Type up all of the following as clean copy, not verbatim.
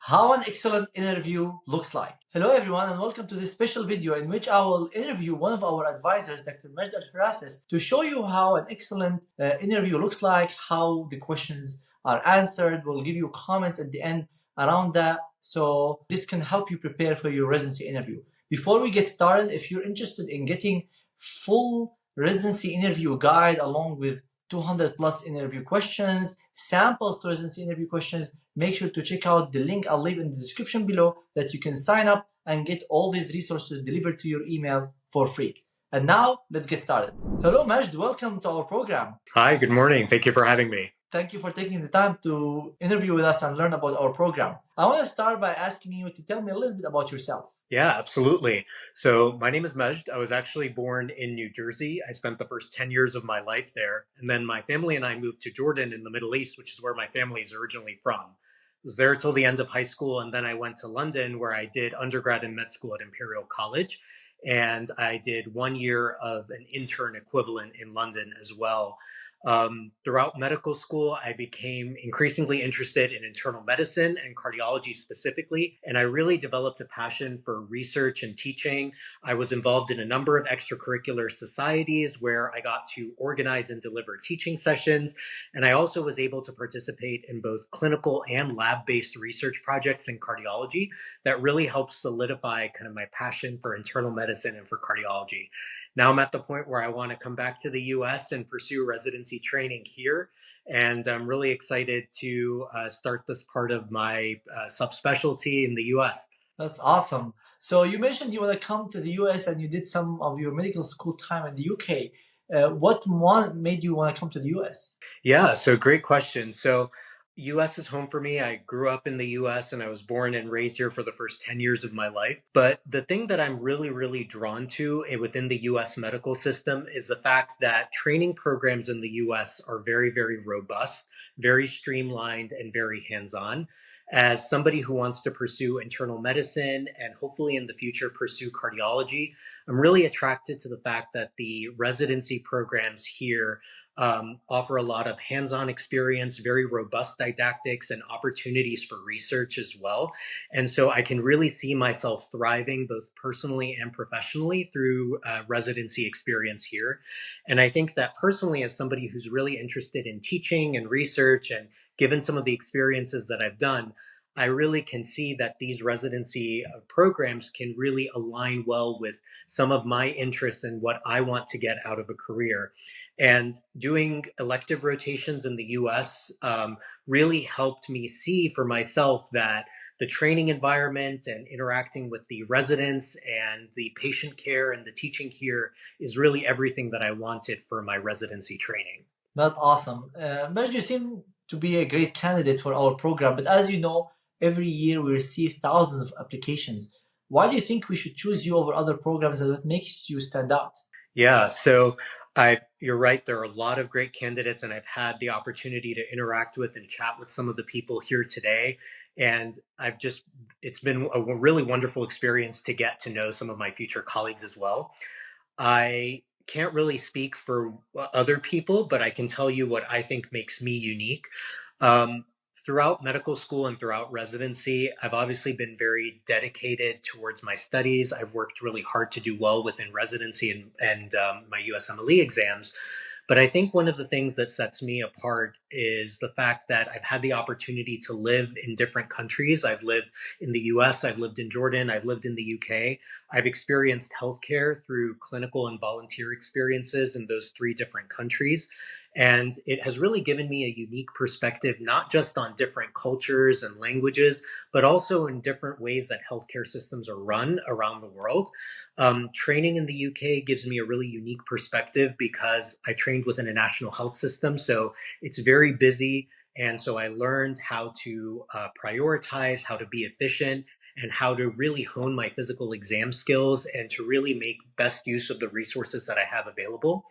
How an excellent interview looks like. Hello everyone and welcome to this special video in which I will interview one of our advisors, Dr. Majd El-harasis, to show you how an excellent interview looks like, how the questions are answered. We'll give you comments at the end around that, so this can help you prepare for your residency interview. Before we get started, if you're interested in getting full residency interview guide along with 200 plus interview questions, samples to residency interview questions, make sure to check out the link I'll leave in the description below that you can sign up and get all these resources delivered to your email for free. And now let's get started. Hello Majd, welcome to our program. Hi, good morning. Thank you for having me. Thank you for taking the time to interview with us and learn about our program. I want to start by asking you to tell me a little bit about yourself. Yeah, absolutely. So my name is Majd. I was actually born in New Jersey. I spent the first 10 years of my life there. And then my family and I moved to Jordan in the Middle East, which is where my family is originally from. I was there till the end of high school. And then I went to London where I did undergrad and med school at Imperial College. And I did 1 year of an intern equivalent in London as well. Throughout medical school, I became increasingly interested in internal medicine and cardiology specifically, and I really developed a passion for research and teaching. I was involved in a number of extracurricular societies where I got to organize and deliver teaching sessions, and I also was able to participate in both clinical and lab-based research projects in cardiology that really helped solidify kind of my passion for internal medicine and for cardiology. Now I'm at the point where I want to come back to the US and pursue residency training here. And I'm really excited to start this part of my subspecialty in the US. That's awesome. So you mentioned you want to come to the US and you did some of your medical school time in the UK. What made you want to come to the US? Yeah, so great question. So US is home for me. I grew up in the US and I was born and raised here for the first 10 years of my life. But the thing that I'm really drawn to within the US medical system is the fact that training programs in the US are very robust, very streamlined, and very hands-on. As somebody who wants to pursue internal medicine and hopefully in the future pursue cardiology, I'm really attracted to the fact that the residency programs here offer a lot of hands-on experience, very robust didactics, and opportunities for research as well. And so I can really see myself thriving both personally and professionally through residency experience here. And I think that personally, as somebody who's really interested in teaching and research, and given some of the experiences that I've done, I really can see that these residency programs can really align well with some of my interests and what I want to get out of a career. And doing elective rotations in the US really helped me see for myself that the training environment and interacting with the residents and the patient care and the teaching here is really everything that I wanted for my residency training. That's awesome. Majd, you seem to be a great candidate for our program, but as you know, every year we receive thousands of applications. Why do you think we should choose you over other programs, and what makes you stand out? Yeah, so you're right. There are a lot of great candidates, and I've had the opportunity to interact with and chat with some of the people here today. And it's been a really wonderful experience to get to know some of my future colleagues as well. I can't really speak for other people, but I can tell you what I think makes me unique. Um, Throughout medical school and throughout residency, I've obviously been very dedicated towards my studies. I've worked really hard to do well within residency and my USMLE exams. But I think one of the things that sets me apart is the fact that I've had the opportunity to live in different countries. I've lived in the US, I've lived in Jordan, I've lived in the UK. I've experienced healthcare through clinical and volunteer experiences in those 3 different countries. And it has really given me a unique perspective, not just on different cultures and languages, but also in different ways that healthcare systems are run around the world. Training in the UK gives me a really unique perspective because I trained within a national health system. So it's very busy. And so I learned how to prioritize, how to be efficient, and how to really hone my physical exam skills and to really make best use of the resources that I have available.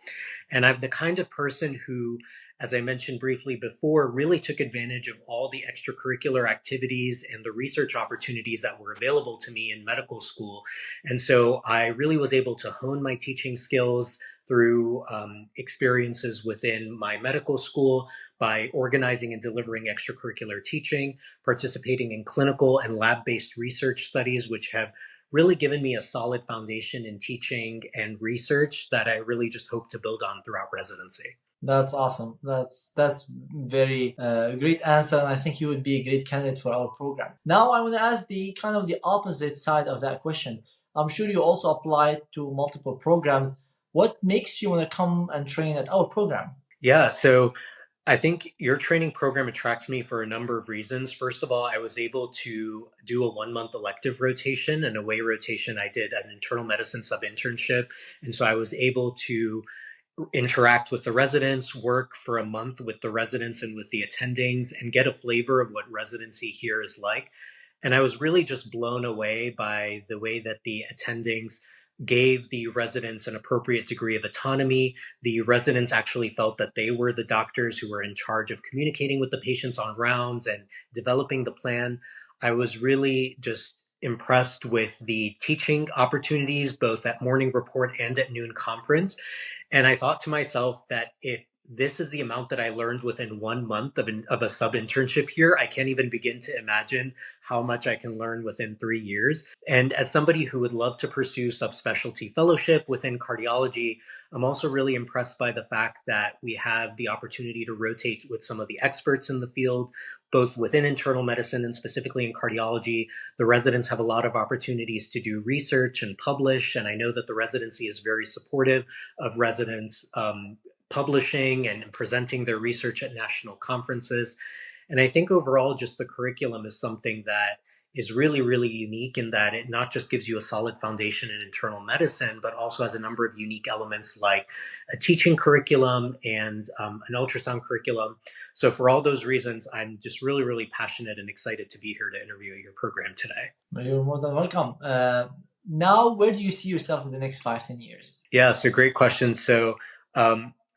And I'm the kind of person who as I mentioned briefly before, really took advantage of all the extracurricular activities and the research opportunities that were available to me in medical school. And so I really was able to hone my teaching skills through experiences within my medical school by organizing and delivering extracurricular teaching, participating in clinical and lab-based research studies, which have really given me a solid foundation in teaching and research that I really just hope to build on throughout residency. That's awesome. That's very great answer, and I think you would be a great candidate for our program. Now I want to ask the kind of the opposite side of that question. I'm sure you also applied to multiple programs. What makes you want to come and train at our program? Yeah, so I think your training program attracts me for a number of reasons. First of all, I was able to do a 1 month elective rotation, an away rotation. I did an internal medicine sub internship. And so I was able to interact with the residents, work for a month with the residents and with the attendings, and get a flavor of what residency here is like. And I was really just blown away by the way that the attendings gave the residents an appropriate degree of autonomy. The residents actually felt that they were the doctors who were in charge of communicating with the patients on rounds and developing the plan. I was really just impressed with the teaching opportunities, both at morning report and at noon conference. And I thought to myself that if this is the amount that I learned within 1 month of a sub internship here, I can't even begin to imagine how much I can learn within 3 years. And as somebody who would love to pursue subspecialty fellowship within cardiology, I'm also really impressed by the fact that we have the opportunity to rotate with some of the experts in the field, both within internal medicine and specifically in cardiology. The residents have a lot of opportunities to do research and publish, and I know that the residency is very supportive of residents publishing and presenting their research at national conferences. And I think overall, just the curriculum is something that is really, really unique in that it not just gives you a solid foundation in internal medicine, but also has a number of unique elements like a teaching curriculum and an ultrasound curriculum. So for all those reasons, I'm just really, really passionate and excited to be here to interview your program today. You're more than welcome. Now, where do you see yourself in the next 5-10 years? Yeah, so great question. So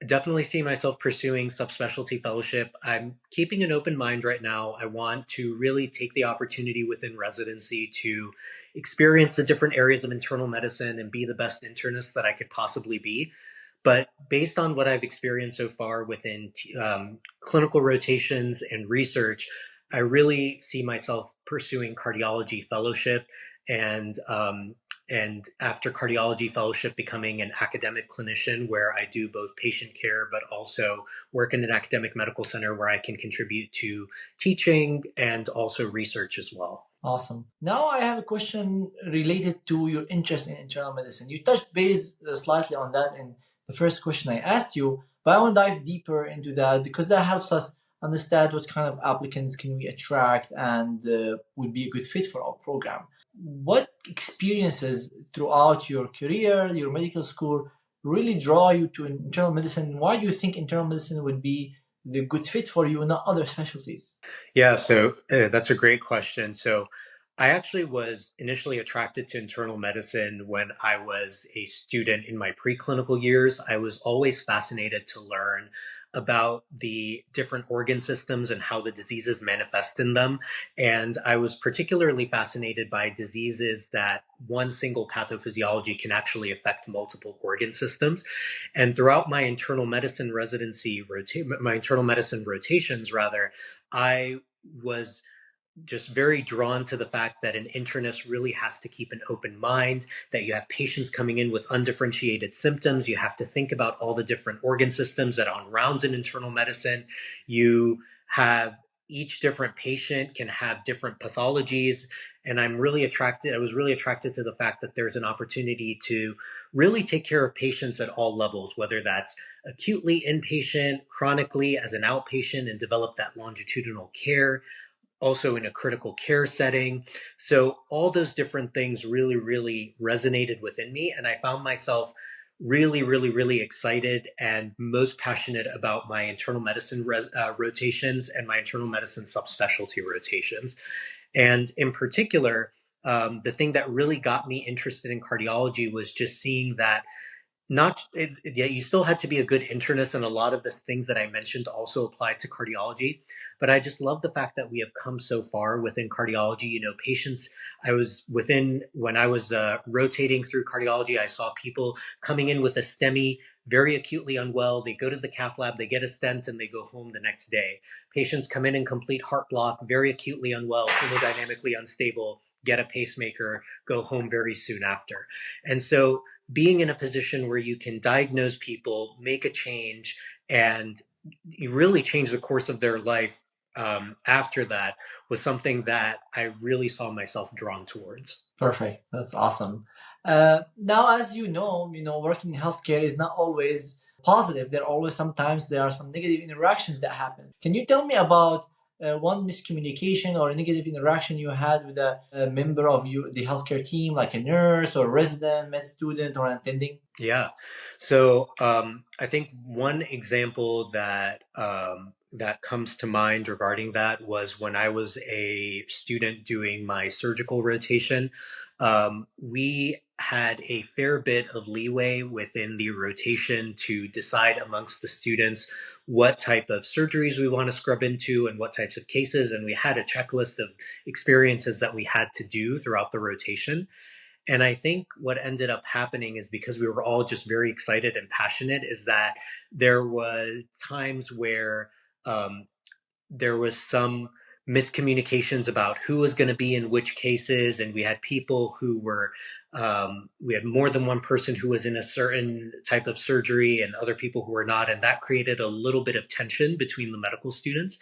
definitely see myself pursuing subspecialty fellowship. I'm keeping an open mind right now. I want to really take the opportunity within residency to experience the different areas of internal medicine and be the best internist that I could possibly be. But based on what I've experienced so far within clinical rotations and research, I really see myself pursuing cardiology fellowship and after cardiology fellowship, becoming an academic clinician where I do both patient care, but also work in an academic medical center where I can contribute to teaching and also research as well. Awesome. Now I have a question related to your interest in internal medicine. You touched base slightly on that in the first question I asked you, but I want to dive deeper into that because that helps us understand what kind of applicants can we attract and would be a good fit for our program. What experiences throughout your career, your medical school, really draw you to internal medicine? Why do you think internal medicine would be the good fit for you, not other specialties? Yeah, so that's a great question. So I actually was initially attracted to internal medicine when I was a student in my preclinical years. I was always fascinated to learn about the different organ systems and how the diseases manifest in them. And I was particularly fascinated by diseases that one single pathophysiology can actually affect multiple organ systems. And throughout my internal medicine my internal medicine rotations rather, I was just very drawn to the fact that an internist really has to keep an open mind, that you have patients coming in with undifferentiated symptoms. You have to think about all the different organ systems that are on rounds in internal medicine. You have each different patient can have different pathologies. And I was really attracted to the fact that there's an opportunity to really take care of patients at all levels, whether that's acutely inpatient, chronically as an outpatient, and develop that longitudinal care, also in a critical care setting. So all those different things really, really resonated within me. And I found myself really, really, really excited and most passionate about my internal medicine rotations and my internal medicine subspecialty rotations. And in particular, the thing that really got me interested in cardiology was just seeing that Yeah, you still had to be a good internist, and a lot of the things that I mentioned also applied to cardiology. But I just love the fact that we have come so far within cardiology. Patients I was within when I was rotating through cardiology, I saw people coming in with a STEMI, very acutely unwell. They go to the cath lab, they get a stent, and they go home the next day. Patients come in complete heart block, very acutely unwell, hemodynamically unstable, get a pacemaker, go home very soon after. And so being in a position where you can diagnose people, make a change, and you really change the course of their life after that was something that I really saw myself drawn towards. Perfect. That's awesome. Now, as working in healthcare is not always positive. Sometimes there are some negative interactions that happen. Can you tell me about one miscommunication or a negative interaction you had with a member of the healthcare team, like a nurse or a resident, med student, or an attending? Yeah. So I think one example that comes to mind regarding that was when I was a student doing my surgical rotation. We had a fair bit of leeway within the rotation to decide amongst the students what type of surgeries we want to scrub into and what types of cases. And we had a checklist of experiences that we had to do throughout the rotation. And I think what ended up happening is because we were all just very excited and passionate, is that there was times where there was some miscommunications about who was going to be in which cases, and we had people who were we had more than one person who was in a certain type of surgery and other people who were not, and that created a little bit of tension between the medical students.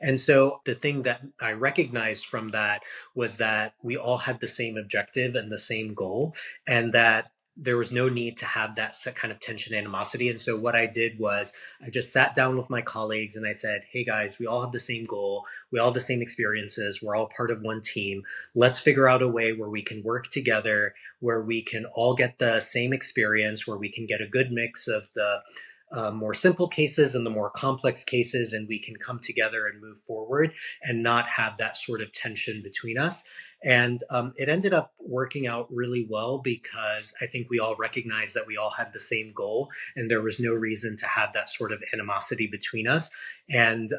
And so the thing that I recognized from that was that we all had the same objective and the same goal, and that there was no need to have that kind of tension, animosity. And so what I did was I just sat down with my colleagues and I said, hey guys, we all have the same goal. We all have the same experiences. We're all part of one team. Let's figure out a way where we can work together, where we can all get the same experience, where we can get a good mix of the more simple cases and the more complex cases, and we can come together and move forward and not have that sort of tension between us. And it ended up working out really well because I think we all recognized that we all had the same goal and there was no reason to have that sort of animosity between us. And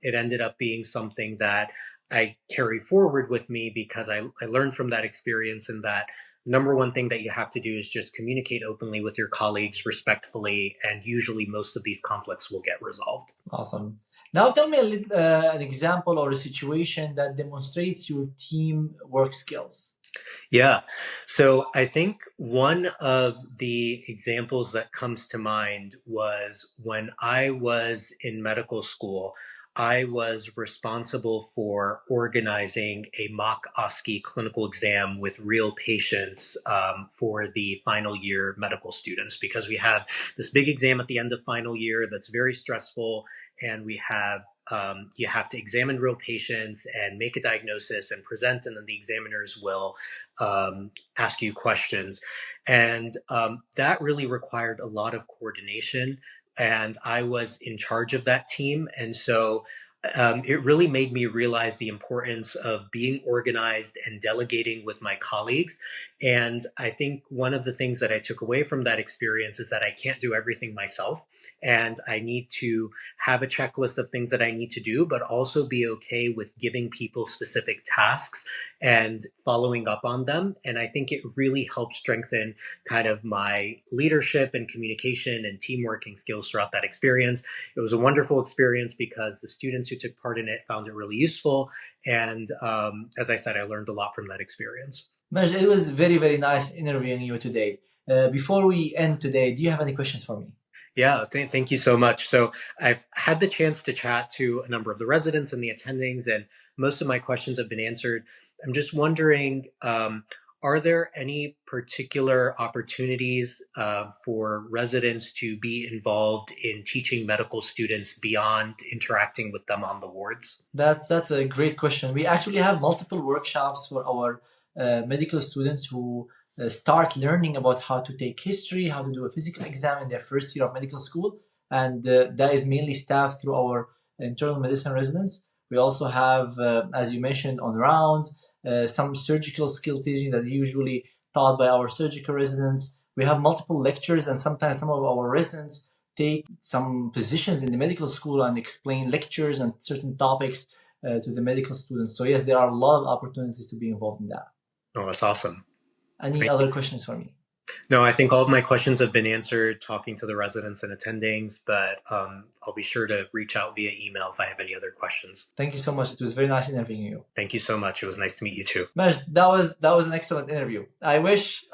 it ended up being something that I carry forward with me because I learned from that experience, and that number one thing that you have to do is just communicate openly with your colleagues respectfully, and usually most of these conflicts will get resolved. Awesome. Now tell me an example or a situation that demonstrates your team work skills. Yeah. So I think one of the examples that comes to mind was when I was in medical school. I was responsible for organizing a mock OSCE clinical exam with real patients for the final year medical students, because we have this big exam at the end of final year that's very stressful, and we have you have to examine real patients and make a diagnosis and present, and then the examiners will ask you questions. And that really required a lot of coordination. And I was in charge of that team. And so it really made me realize the importance of being organized and delegating with my colleagues. And I think one of the things that I took away from that experience is that I can't do everything myself. And I need to have a checklist of things that I need to do, but also be okay with giving people specific tasks and following up on them. And I think it really helped strengthen kind of my leadership and communication and team working skills throughout that experience. It was a wonderful experience because the students who took part in it found it really useful. And as I said, I learned a lot from that experience. Majd, it was very, very nice interviewing you today. Before we end today, do you have any questions for me? Yeah, thank you so much. So I've had the chance to chat to a number of the residents and the attendings, and most of my questions have been answered. I'm just wondering, are there any particular opportunities for residents to be involved in teaching medical students beyond interacting with them on the wards? That's a great question. We actually have multiple workshops for our medical students who start learning about how to take history, how to do a physical exam in their first year of medical school. And that is mainly staffed through our internal medicine residents. We also have, as you mentioned, on rounds, some surgical skill teaching that are usually taught by our surgical residents. We have multiple lectures, and sometimes some of our residents take some positions in the medical school and explain lectures and certain topics to the medical students. So yes, there are a lot of opportunities to be involved in that. Oh, that's awesome. Any other questions for me? No, I think all of my questions have been answered talking to the residents and attendings, but I'll be sure to reach out via email if I have any other questions. Thank you so much. It was very nice interviewing you. Thank you so much. It was nice to meet you too. Majd, that was an excellent interview. I wish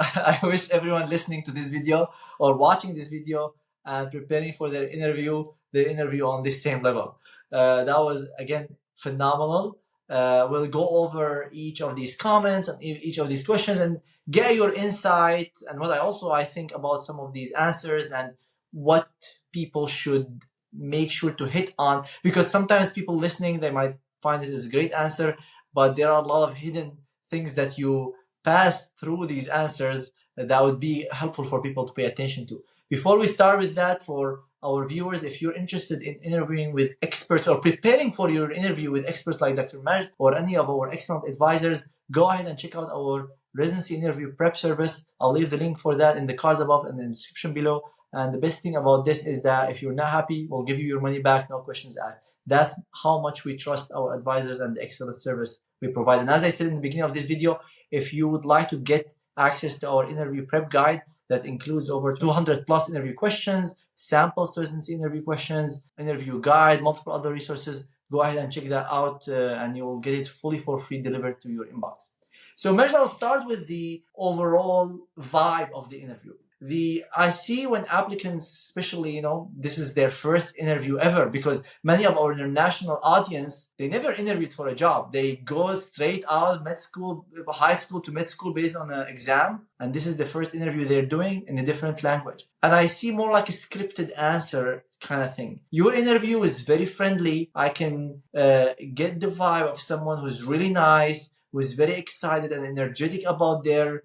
everyone listening to this video or watching this video and preparing for their interview on this same level. That was, again, phenomenal. We'll go over each of these comments and each of these questions and get your insight and what I think about some of these answers and what people should make sure to hit on, because sometimes people listening, they might find it as a great answer, but there are a lot of hidden things that you pass through these answers that would be helpful for people to pay attention to. Before we start with that, for our viewers, if you're interested in interviewing with experts or preparing for your interview with experts like Dr. Majd or any of our excellent advisors, go ahead and check out our residency interview prep service. I'll leave the link for that in the cards above and in the description below. And the best thing about this is that if you're not happy, we'll give you your money back, no questions asked. That's how much we trust our advisors and the excellent service we provide. And as I said in the beginning of this video, if you would like to get access to our interview prep guide that includes over 200 plus interview questions, samples to residency interview questions, interview guide, multiple other resources, go ahead and check that out and you will get it fully for free delivered to your inbox. So Majd, I'll start with the overall vibe of the interview. I see when applicants, especially, this is their first interview ever, because many of our international audience, they never interviewed for a job. They go straight out of med school, high school to med school based on an exam. And this is the first interview they're doing in a different language. And I see more like a scripted answer kind of thing. Your interview is very friendly. I can get the vibe of someone who's really nice, who's very excited and energetic about their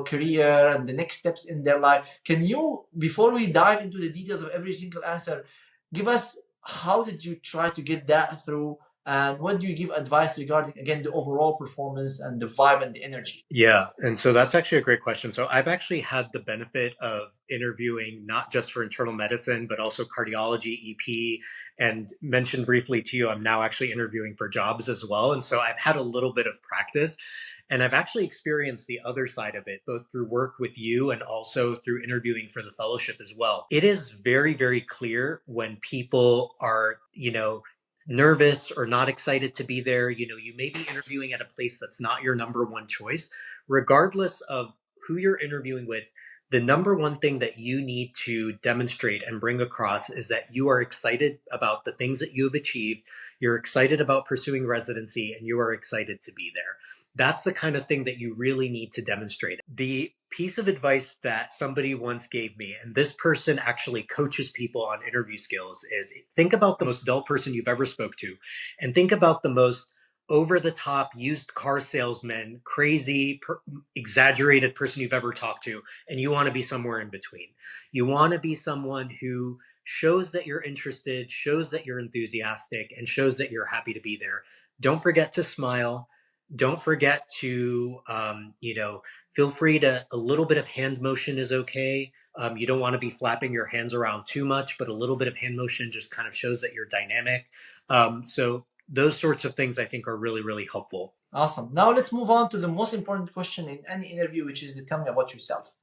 career and the next steps in their life. Can you, before we dive into the details of every single answer, give us how did you try to get that through, and what do you give advice regarding, again, the overall performance and the vibe and the energy? Yeah, and so that's actually a great question. So I've actually had the benefit of interviewing not just for internal medicine, but also cardiology EP, and mentioned briefly to you, I'm now actually interviewing for jobs as well. And so I've had a little bit of practice, and I've actually experienced the other side of it, both through work with you and also through interviewing for the fellowship as well. It is very, very clear when people are, nervous or not excited to be there. You may be interviewing at a place that's not your number one choice. Regardless of who you're interviewing with, the number one thing that you need to demonstrate and bring across is that you are excited about the things that you have achieved. You're excited about pursuing residency, and you are excited to be there. That's the kind of thing that you really need to demonstrate. The piece of advice that somebody once gave me, and this person actually coaches people on interview skills, is think about the most dull person you've ever spoke to, and think about the most over-the-top used car salesman, crazy, exaggerated person you've ever talked to, and you want to be somewhere in between. You want to be someone who shows that you're interested, shows that you're enthusiastic, and shows that you're happy to be there. Don't forget to smile. Don't forget to, feel free to, a little bit of hand motion is okay. You don't want to be flapping your hands around too much, but a little bit of hand motion just kind of shows that you're dynamic. So those sorts of things I think are really, really helpful. Awesome. Now let's move on to the most important question in any interview, which is tell me about yourself.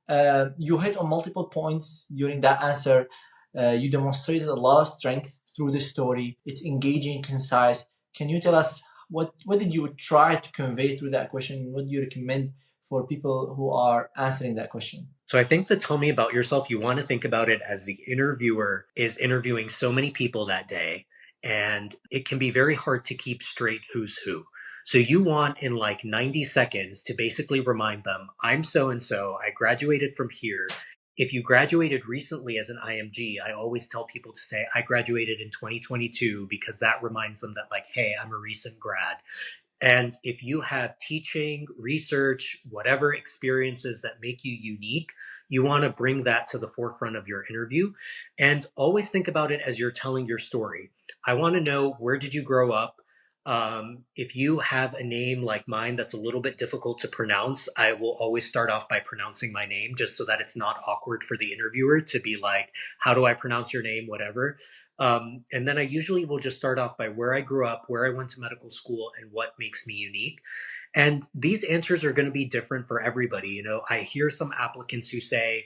You hit on multiple points during that answer. You demonstrated a lot of strength through this story. It's engaging, concise. Can you tell us what did you try to convey through that question? What do you recommend for people who are answering that question? So I think the tell me about yourself, you want to think about it as the interviewer is interviewing so many people that day, and it can be very hard to keep straight who's who. So you want in like 90 seconds to basically remind them, I'm so-and-so, I graduated from here. If you graduated recently as an IMG, I always tell people to say, I graduated in 2022, because that reminds them that, like, hey, I'm a recent grad. And if you have teaching, research, whatever experiences that make you unique, you want to bring that to the forefront of your interview. And always think about it as you're telling your story. I want to know, where did you grow up? If you have a name like mine that's a little bit difficult to pronounce, I will always start off by pronouncing my name just so that it's not awkward for the interviewer to be like, how do I pronounce your name, whatever. And then I usually will just start off by where I grew up, where I went to medical school, and what makes me unique. And these answers are going to be different for everybody. You know, I hear some applicants who say,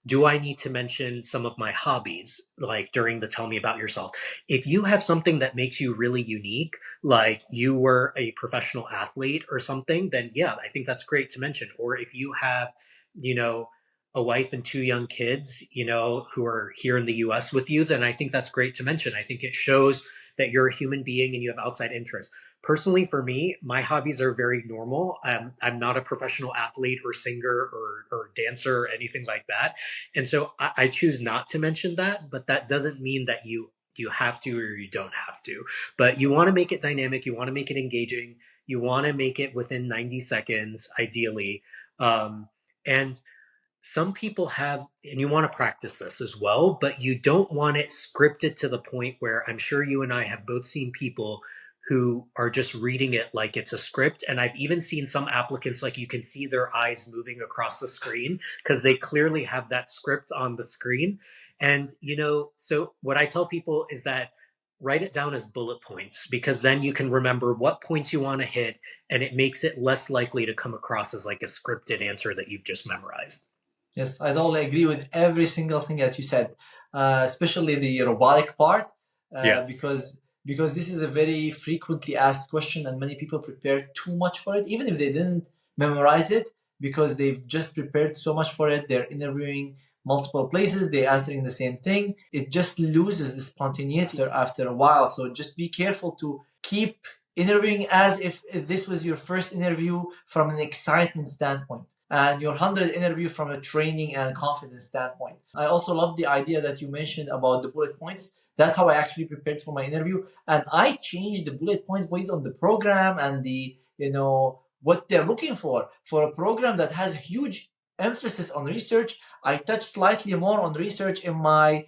do I need to mention some of my hobbies, like during the tell me about yourself? If you have something that makes you really unique, like you were a professional athlete or something, then yeah, I think that's great to mention. Or if you have, you know, a wife and two young kids, you know, who are here in the US with you, then I think that's great to mention. I think it shows that you're a human being and you have outside interests. Personally, for me, my hobbies are very normal. I'm not a professional athlete or singer or dancer or anything like that. And so I choose not to mention that, but that doesn't mean that you have to or you don't have to. But you want to make it dynamic, you want to make it engaging, you want to make it within 90 seconds, ideally. And some people have, and you want to practice this as well, but you don't want it scripted to the point where I'm sure you and I have both seen people who are just reading it like it's a script. And I've even seen some applicants, like you can see their eyes moving across the screen because they clearly have that script on the screen. And, you know, so what I tell people is that write it down as bullet points because then you can remember what points you want to hit and it makes it less likely to come across as like a scripted answer that you've just memorized. Yes, I totally agree with every single thing that you said, especially the robotic part, Yeah. because this is a very frequently asked question, and many people prepare too much for it, even if they didn't memorize it, because they've just prepared so much for it. They're interviewing multiple places, they're answering the same thing. It just loses the spontaneity after a while. So just be careful to keep interviewing as if this was your first interview from an excitement standpoint and your 100th interview from a training and confidence standpoint. I also love the idea that you mentioned about the bullet points. That's how I actually prepared for my interview. And I changed the bullet points based on the program and the, what they're looking for. For a program that has huge emphasis on research, I touched slightly more on research in my,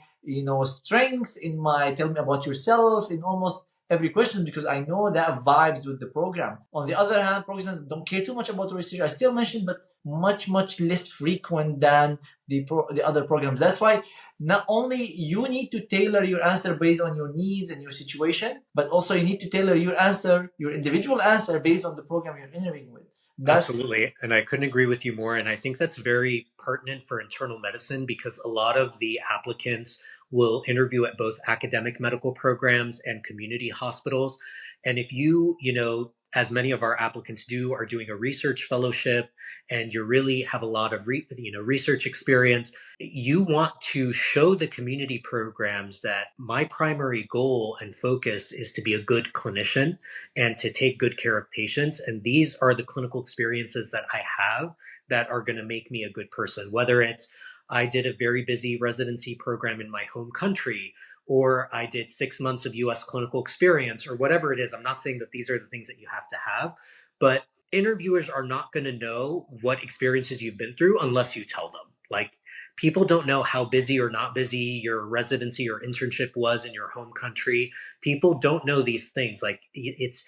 strength, in my tell me about yourself, in almost every question, because I know that vibes with the program. On the other hand, programs don't care too much about research. I still mentioned, but much less frequent than the other programs. That's why not only you need to tailor your answer based on your needs and your situation, but also you need to tailor your answer, your individual answer, based on the program you're interviewing with. Absolutely. And I couldn't agree with you more. And I think that's very pertinent for internal medicine because a lot of the applicants will interview at both academic medical programs and community hospitals. And if you, as many of our applicants do, are doing a research fellowship and you really have a lot of research experience, you want to show the community programs that my primary goal and focus is to be a good clinician and to take good care of patients. And these are the clinical experiences that I have that are going to make me a good person, whether it's I did a very busy residency program in my home country, or I did 6 months of US clinical experience, or whatever it is. I'm not saying that these are the things that you have to have, but interviewers are not going to know what experiences you've been through unless you tell them. Like, people don't know how busy or not busy your residency or internship was in your home country. People don't know these things. Like, it's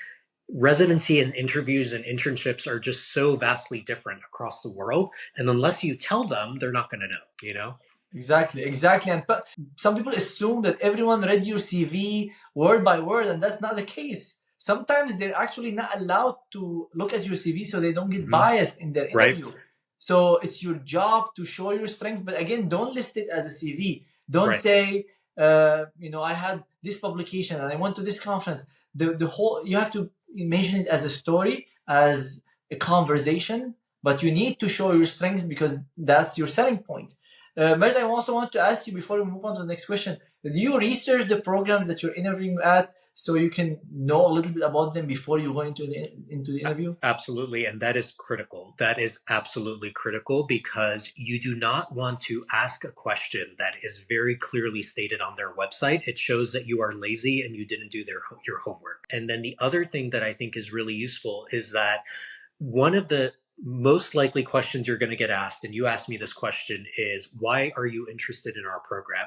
residency and interviews and internships are just so vastly different across the world. And unless you tell them, they're not going to know. Exactly. And but some people assume that everyone read your CV word by word, and that's not the case. Sometimes they're actually not allowed to look at your CV so they don't get biased in their interview. Right. So it's your job to show your strength, but again, don't list it as a CV. Don't say, I had this publication and I went to this conference. The whole, you have to mention it as a story, as a conversation, but you need to show your strength because that's your selling point. Majd, I also want to ask you before we move on to the next question, do you research the programs that you're interviewing at so you can know a little bit about them before you go into the interview? Absolutely. And that is critical. That is absolutely critical because you do not want to ask a question that is very clearly stated on their website. It shows that you are lazy and you didn't do your homework. And then the other thing that I think is really useful is that one of the most likely questions you're going to get asked, and you asked me this question, is why are you interested in our program?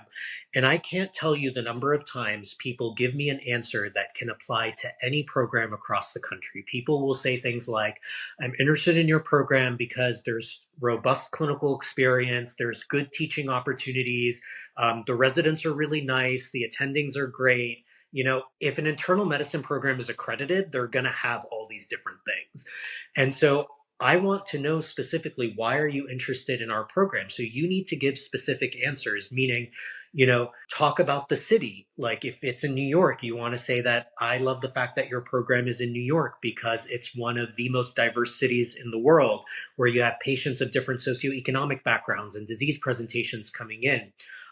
And I can't tell you the number of times people give me an answer that can apply to any program across the country. People will say things like, I'm interested in your program because there's robust clinical experience, there's good teaching opportunities, the residents are really nice, the attendings are great. You know, if an internal medicine program is accredited, they're going to have all these different things. And so I want to know specifically, why are you interested in our program? So you need to give specific answers, meaning, you know, talk about the city. Like if it's in New York, you want to say that I love the fact that your program is in New York because it's one of the most diverse cities in the world, where you have patients of different socioeconomic backgrounds and disease presentations coming in.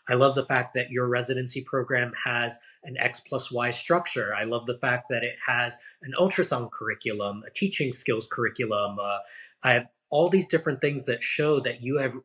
I love the fact that your residency program has an X plus Y structure. I love the fact that it has an ultrasound curriculum, a teaching skills curriculum. I have all these different things that show that you have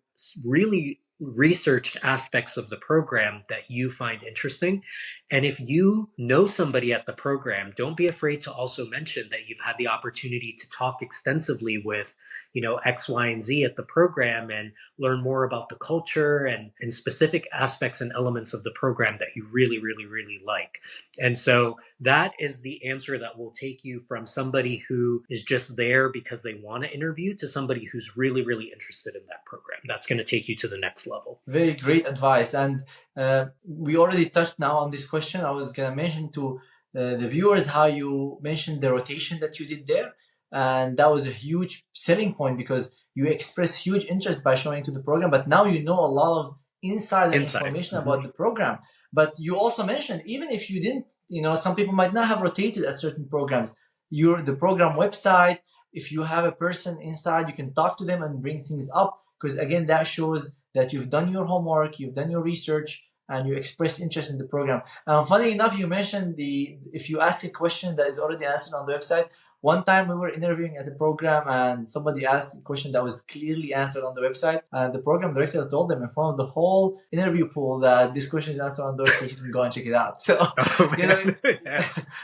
really researched aspects of the program that you find interesting. And if you know somebody at the program, don't be afraid to also mention that you've had the opportunity to talk extensively with, you know, X, Y, and Z at the program, and learn more about the culture and specific aspects and elements of the program that you really, really, really like. And so that is the answer that will take you from somebody who is just there because they want to interview to somebody who's really, really interested in that program. That's going to take you to the next level. Very great advice. And we already touched now on this question. I was going to mention to the viewers how you mentioned the rotation that you did there. And that was a huge selling point because you expressed huge interest by showing to the program. But now you know a lot of insider information about the program. But you also mentioned, even if you didn't, you know, some people might not have rotated at certain programs. The program website, if you have a person inside, you can talk to them and bring things up. Because again, that shows that you've done your homework, you've done your research, and you expressed interest in the program. Funny enough, you mentioned if you ask a question that is already answered on the website. One time we were interviewing at a program and somebody asked a question that was clearly answered on the website. And the program director told them in front of the whole interview pool that this question is answered on the website. You can go and check it out. So, you know,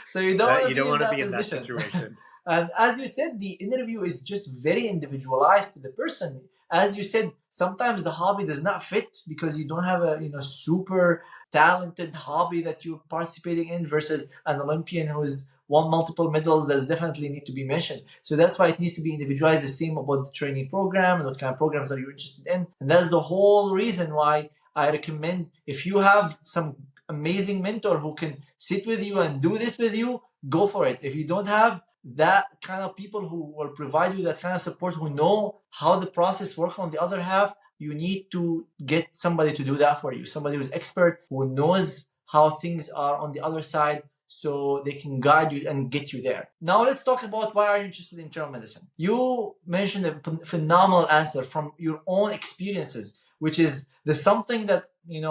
so you don't want to be in that situation. And as you said, the interview is just very individualized to the person. As you said, sometimes the hobby does not fit because you don't have a super talented hobby that you're participating in versus an Olympian who's won multiple medals. That definitely need to be mentioned. So that's why it needs to be individualized. The same about the training program and what kind of programs are you interested in. And that's the whole reason why I recommend, if you have some amazing mentor who can sit with you and do this with you, go for it. If you don't have that kind of people who will provide you that kind of support, who know how the process works on the other half, you need to get somebody to do that for you. Somebody who's expert, who knows how things are on the other side, so they can guide you and get you there. Now let's talk about why are you interested in internal medicine. You mentioned a phenomenal answer from your own experiences, which is the something that,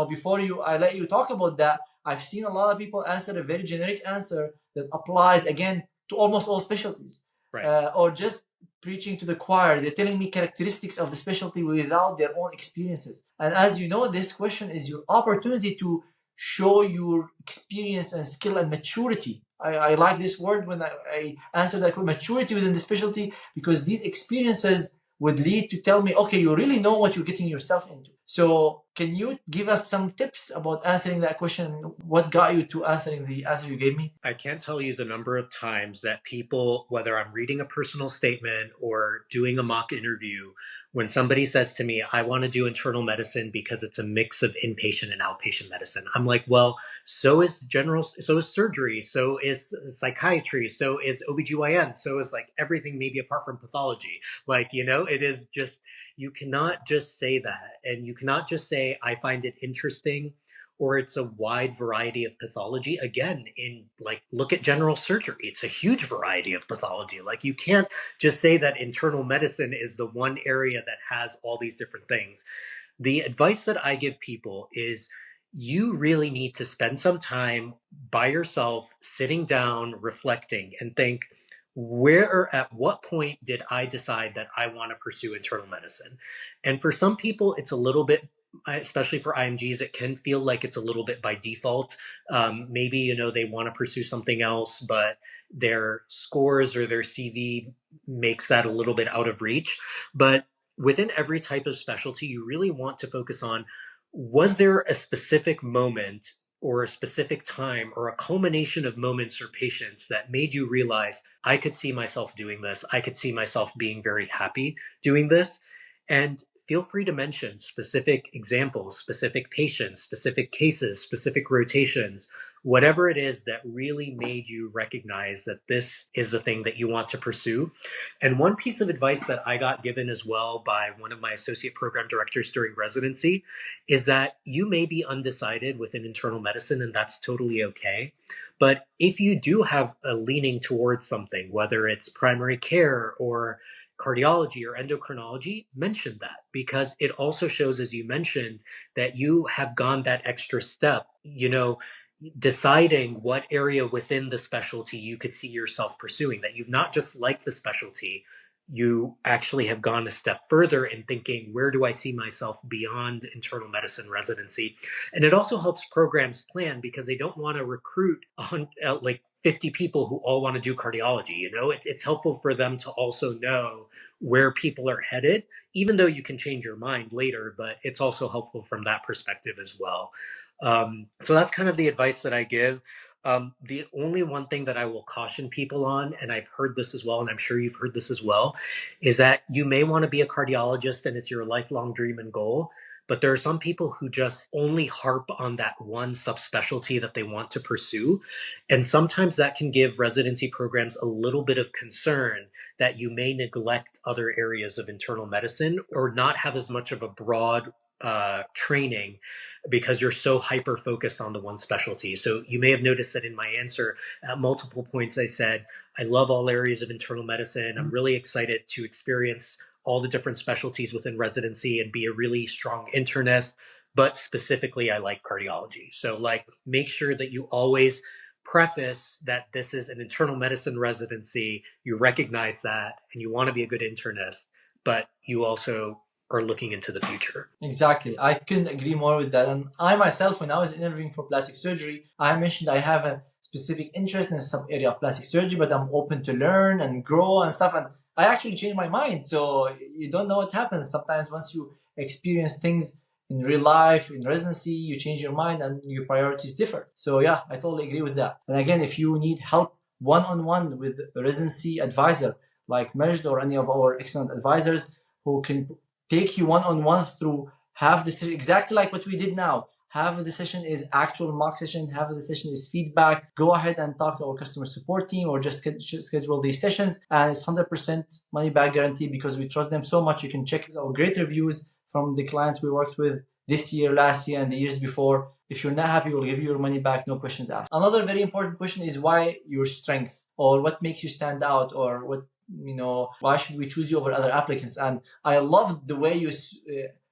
before I let you talk about that, I've seen a lot of people answer a very generic answer that applies again to almost all specialties, right? Or just preaching to the choir. They're telling me characteristics of the specialty without their own experiences. And as you know, this question is your opportunity to show your experience and skill and maturity. I like this word when I answer that, maturity within the specialty, because these experiences would lead to tell me, okay, you really know what you're getting yourself into. So can you give us some tips about answering that question? What got you to answering the answer you gave me? I can't tell you the number of times that people, whether I'm reading a personal statement or doing a mock interview, when somebody says to me, I want to do internal medicine because it's a mix of inpatient and outpatient medicine. I'm like, well, so is surgery, so is psychiatry, so is OBGYN, so is like everything maybe apart from pathology. Like, it is just, you cannot just say that. And you cannot just say, I find it interesting, or it's a wide variety of pathology. Again, look at general surgery. It's a huge variety of pathology. Like, you can't just say that internal medicine is the one area that has all these different things. The advice that I give people is, you really need to spend some time by yourself, sitting down, reflecting, and think, where or at what point did I decide that I want to pursue internal medicine? And for some people, it's a little bit, especially for IMGs, it can feel like it's a little bit by default. Maybe, they want to pursue something else, but their scores or their CV makes that a little bit out of reach. But within every type of specialty, you really want to focus on, was there a specific moment or a specific time or a culmination of moments or patients that made you realize, I could see myself doing this. I could see myself being very happy doing this. And feel free to mention specific examples, specific patients, specific cases, specific rotations, whatever it is that really made you recognize that this is the thing that you want to pursue. And one piece of advice that I got given as well by one of my associate program directors during residency is that you may be undecided within internal medicine, and that's totally okay. But if you do have a leaning towards something, whether it's primary care or cardiology or endocrinology, mention that, because it also shows, as you mentioned, that you have gone that extra step, deciding what area within the specialty you could see yourself pursuing, that you've not just liked the specialty, you actually have gone a step further in thinking, where do I see myself beyond internal medicine residency? And it also helps programs plan, because they don't want to recruit like 50 people who all want to do cardiology. It's helpful for them to also know where people are headed, even though you can change your mind later, but it's also helpful from that perspective as well. So that's kind of the advice that I give. The only one thing that I will caution people on, and I've heard this as well, and I'm sure you've heard this as well, is that you may want to be a cardiologist and it's your lifelong dream and goal, but there are some people who just only harp on that one subspecialty that they want to pursue. And sometimes that can give residency programs a little bit of concern that you may neglect other areas of internal medicine or not have as much of a broad training because you're so hyper focused on the one specialty. So you may have noticed that in my answer at multiple points, I said, I love all areas of internal medicine. I'm really excited to experience all the different specialties within residency and be a really strong internist, but specifically I like cardiology. So make sure that you always preface that this is an internal medicine residency. You recognize that and you want to be a good internist, but you also are looking into the future. Exactly. I couldn't agree more with that. And I myself, when I was interviewing for plastic surgery, I mentioned I have a specific interest in some area of plastic surgery, but I'm open to learn and grow and stuff. And I actually changed my mind. So you don't know what happens. Sometimes once you experience things in real life, in residency, you change your mind and your priorities differ. So yeah, I totally agree with that. And again, if you need help one-on-one with a residency advisor like Majd or any of our excellent advisors who can take you one-on-one through half the session, exactly like what we did now. Half of the session is actual mock session, half of the session is feedback. Go ahead and talk to our customer support team or just schedule these sessions. And it's 100% money back guarantee because we trust them so much. You can check our great reviews from the clients we worked with this year, last year, and the years before. If you're not happy, we'll give you your money back, no questions asked. Another very important question is why your strength, or what makes you stand out, or why should we choose you over other applicants? And I loved the way you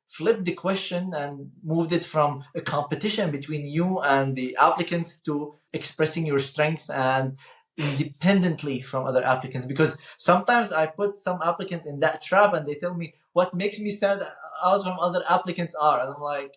flipped the question and moved it from a competition between you and the applicants to expressing your strength and independently from other applicants. Because sometimes I put some applicants in that trap and they tell me what makes me stand out from other applicants are. And I'm like,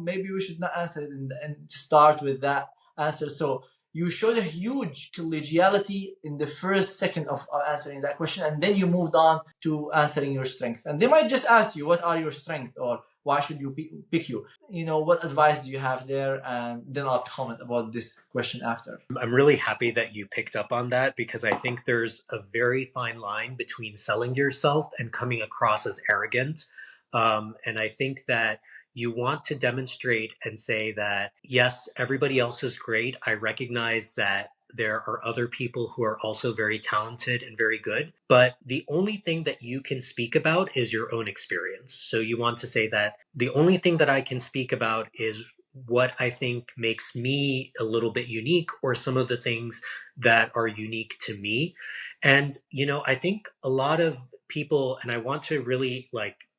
maybe we should not answer it and start with that answer. So you showed a huge collegiality in the first second of answering that question, and then you moved on to answering your strength. And they might just ask you, what are your strengths, or why should you pick you? What advice do you have there? And then I'll comment about this question after. I'm really happy that you picked up on that, because I think there's a very fine line between selling yourself and coming across as arrogant. And I think that you want to demonstrate and say that, yes, everybody else is great. I recognize that there are other people who are also very talented and very good, but the only thing that you can speak about is your own experience. So you want to say that the only thing that I can speak about is what I think makes me a little bit unique, or some of the things that are unique to me. And, I think a lot of people, and I want to really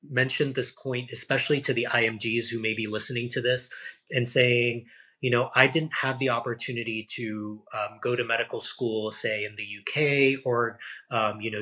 mention this point, especially to the IMGs who may be listening to this and saying, I didn't have the opportunity to go to medical school, say in the UK, or,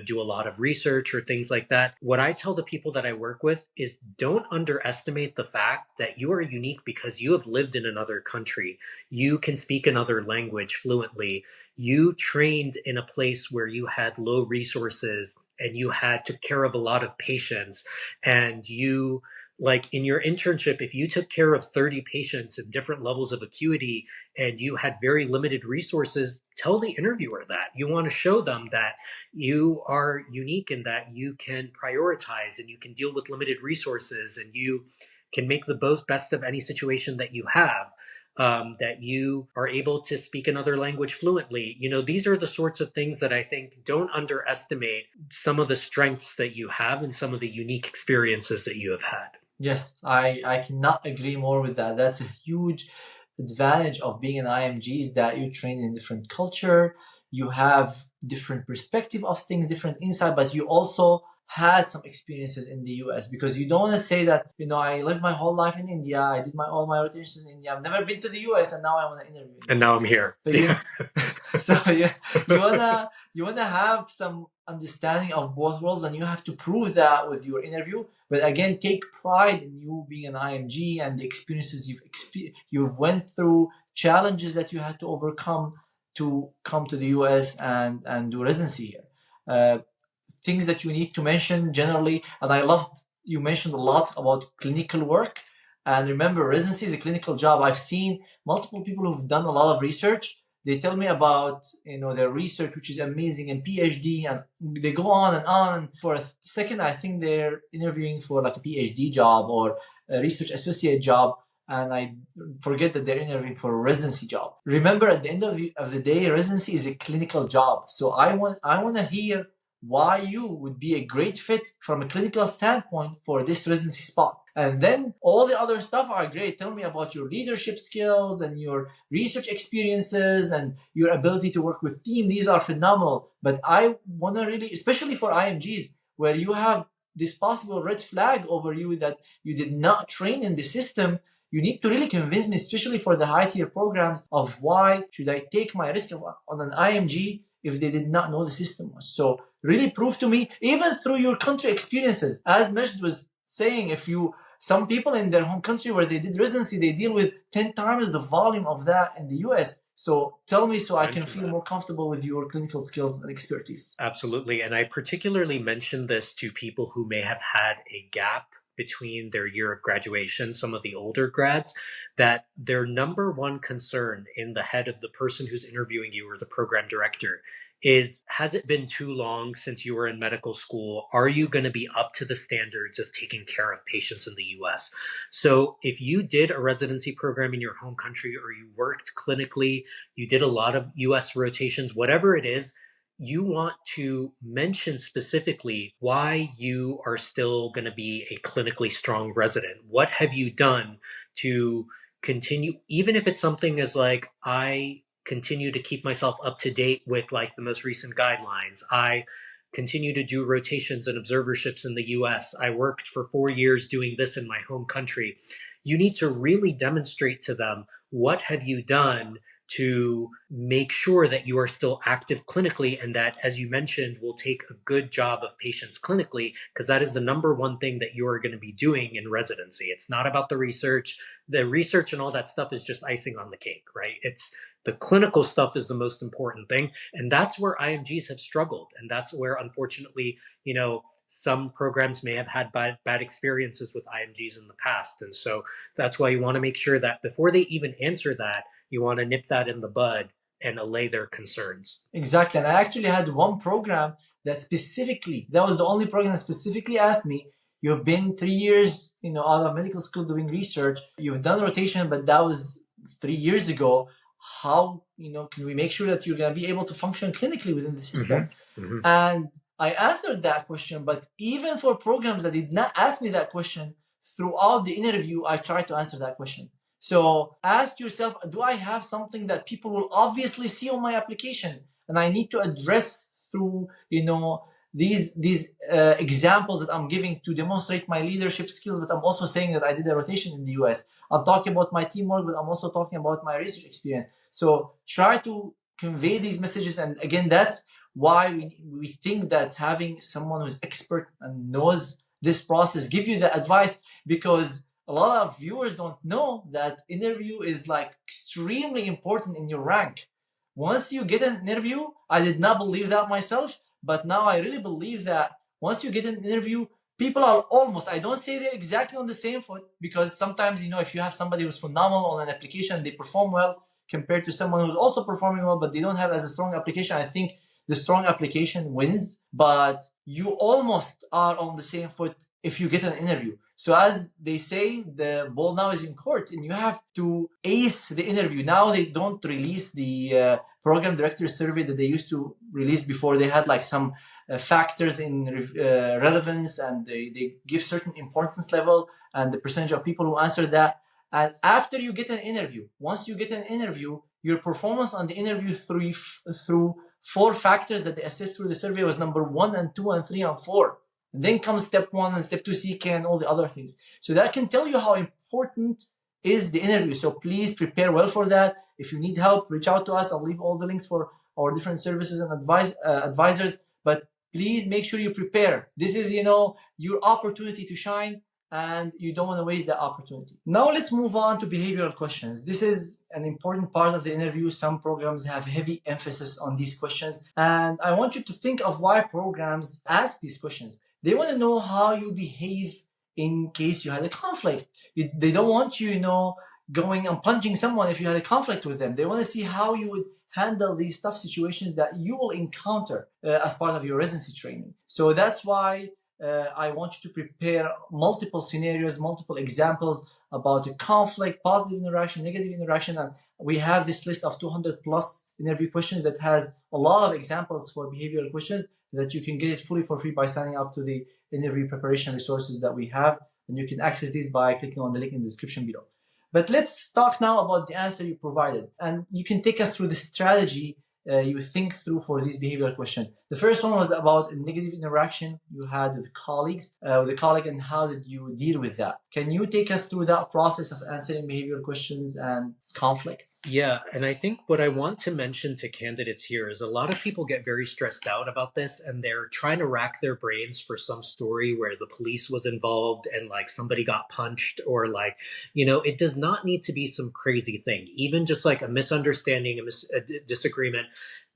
do a lot of research or things like that. What I tell the people that I work with is, don't underestimate the fact that you are unique because you have lived in another country. You can speak another language fluently. you trained in a place where you had low resources and you had took care of a lot of patients, and you, like in your internship, if you took care of 30 patients in different levels of acuity and you had very limited resources, tell the interviewer that. You want to show them that you are unique and that you can prioritize and you can deal with limited resources and you can make the best of any situation that you have. That you are able to speak another language fluently. These are the sorts of things that I think don't underestimate some of the strengths that you have and some of the unique experiences that you have had. Yes, I cannot agree more with that. That's a huge advantage of being an IMG, is that you train in different culture, you have different perspective of things, different insight, but you also had some experiences in the US, because you don't want to say that, I lived my whole life in India, I did all my rotations in India, I've never been to the US, and now I want to interview. And now I'm here. So you wanna have some understanding of both worlds, and you have to prove that with your interview. But again, take pride in you being an IMG and the experiences you've went through, challenges that you had to overcome to come to the US and do residency here. Things that you need to mention generally, and I loved you mentioned a lot about clinical work. And remember, residency is a clinical job. I've seen multiple people who've done a lot of research. They tell me about their research, which is amazing, and PhD, and they go on and on. And for a second, I think they're interviewing for like a PhD job or a research associate job, and I forget that they're interviewing for a residency job. Remember, at the end of the day, residency is a clinical job. So I want to hear why you would be a great fit from a clinical standpoint for this residency spot. And then all the other stuff are great. Tell me about your leadership skills and your research experiences and your ability to work with team. These are phenomenal. But I want to really, especially for IMGs, where you have this possible red flag over you that you did not train in the system, you need to really convince me, especially for the high tier programs, of why should I take my risk on an IMG if they did not know the system much. So really prove to me, even through your country experiences, as Majd was saying, some people in their home country where they did residency, they deal with 10 times the volume of that in the US. So tell me so I can feel more comfortable with your clinical skills and expertise. Absolutely. And I particularly mention this to people who may have had a gap between their year of graduation, some of the older grads, that their number one concern in the head of the person who's interviewing you or the program director is, has it been too long since you were in medical school? Are you going to be up to the standards of taking care of patients in the US? So if you did a residency program in your home country, or you worked clinically, you did a lot of US rotations, whatever it is, you want to mention specifically why you are still going to be a clinically strong resident. What have you done to continue, even if it's something as like, I continue to keep myself up to date with like the most recent guidelines. I continue to do rotations and observerships in the US. I worked for 4 years doing this in my home country. You need to really demonstrate to them, what have you done to make sure that you are still active clinically, and that, as you mentioned, will take a good job of patients clinically, because that is the number one thing that you are going to be doing in residency. It's not about the research. The research and all that stuff is just icing on the cake, right? It's the clinical stuff is the most important thing. And that's where IMGs have struggled. And that's where, unfortunately, some programs may have had bad experiences with IMGs in the past. And so that's why you want to make sure that before they even answer that, you want to nip that in the bud and allay their concerns. Exactly. And I actually had one program that was the only program that specifically asked me, you've been 3 years, out of medical school doing research, you've done rotation, but that was 3 years ago. How, can we make sure that you're going to be able to function clinically within the system? Mm-hmm. And I answered that question, but even for programs that did not ask me that question, throughout the interview, I tried to answer that question. So ask yourself, do I have something that people will obviously see on my application and I need to address through, these examples that I'm giving to demonstrate my leadership skills, but I'm also saying that I did a rotation in the US. I'm talking about my teamwork, but I'm also talking about my research experience. So try to convey these messages. And again, that's why we think that having someone who's expert and knows this process give you the advice, because a lot of viewers don't know that interview is like extremely important in your rank. Once you get an interview, I did not believe that myself, but now I really believe that once you get an interview, people are almost, I don't say they're exactly on the same foot, because sometimes, if you have somebody who's phenomenal on an application, they perform well compared to someone who's also performing well, but they don't have as a strong application. I think the strong application wins, but you almost are on the same foot if you get an interview. So as they say, the ball now is in court and you have to ace the interview. Now they don't release the program director survey that they used to release before. They had like some factors in relevance, and they give certain importance level and the percentage of people who answer that. And after you get an interview, once you get an interview, your performance on the interview through 4 factors that they assess through the survey was number 1 and 2 and 3 and 4. And then comes step 1 and step 2 CK and all the other things. So that can tell you how important is the interview. So please prepare well for that. If you need help, reach out to us. I'll leave all the links for our different services and advisors. But please make sure you prepare. This is, your opportunity to shine, and you don't want to waste that opportunity. Now let's move on to behavioral questions. This is an important part of the interview. Some programs have heavy emphasis on these questions, and I want you to think of why programs ask these questions. They want to know how you behave in case you had a conflict. They don't want you, going and punching someone if you had a conflict with them. They want to see how you would handle these tough situations that you will encounter as part of your residency training. So that's why I want you to prepare multiple scenarios, multiple examples about a conflict, positive interaction, negative interaction. And we have this list of 200 plus interview questions that has a lot of examples for behavioral questions that you can get it fully for free by signing up to the interview preparation resources that we have. And you can access these by clicking on the link in the description below. But let's talk now about the answer you provided. And you can take us through the strategy you think through for these behavioral questions. The first one was about a negative interaction you had with colleagues, with a colleague, and how did you deal with that? Can you take us through that process of answering behavioral questions and conflict? Yeah, and I think what I want to mention to candidates here is a lot of people get very stressed out about this, and they're trying to rack their brains for some story where the police was involved and like somebody got punched, or like, it does not need to be some crazy thing. Even just like a misunderstanding, a disagreement,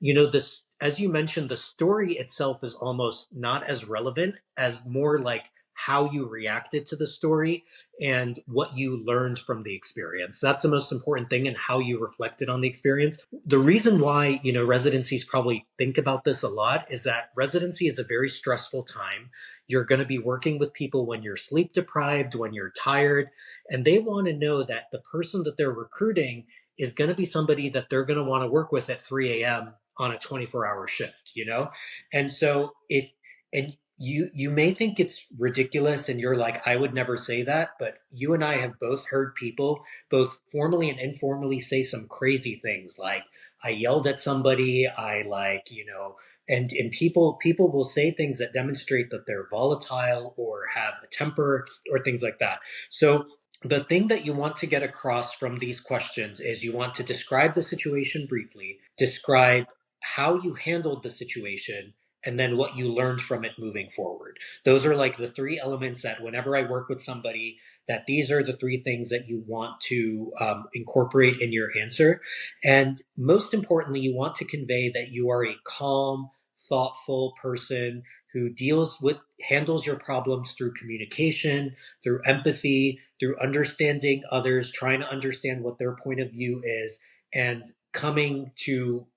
this, as you mentioned, the story itself is almost not as relevant as more like how you reacted to the story and what you learned from the experience. That's the most important thing, and how you reflected on the experience. The reason why, residencies probably think about this a lot is that residency is a very stressful time. You're going to be working with people when you're sleep deprived, when you're tired, and they want to know that the person that they're recruiting is going to be somebody that they're going to want to work with at 3 a.m. on a 24-hour shift, And so you may think it's ridiculous and you're like, I would never say that, but you and I have both heard people, both formally and informally, say some crazy things like, I yelled at somebody, and people will say things that demonstrate that they're volatile or have a temper or things like that. So the thing that you want to get across from these questions is you want to describe the situation briefly, describe how you handled the situation, and then what you learned from it moving forward. Those are like the 3 elements that whenever I work with somebody, that these are the 3 things that you want to incorporate in your answer. And most importantly, you want to convey that you are a calm, thoughtful person who handles your problems through communication, through empathy, through understanding others, trying to understand what their point of view is, and coming to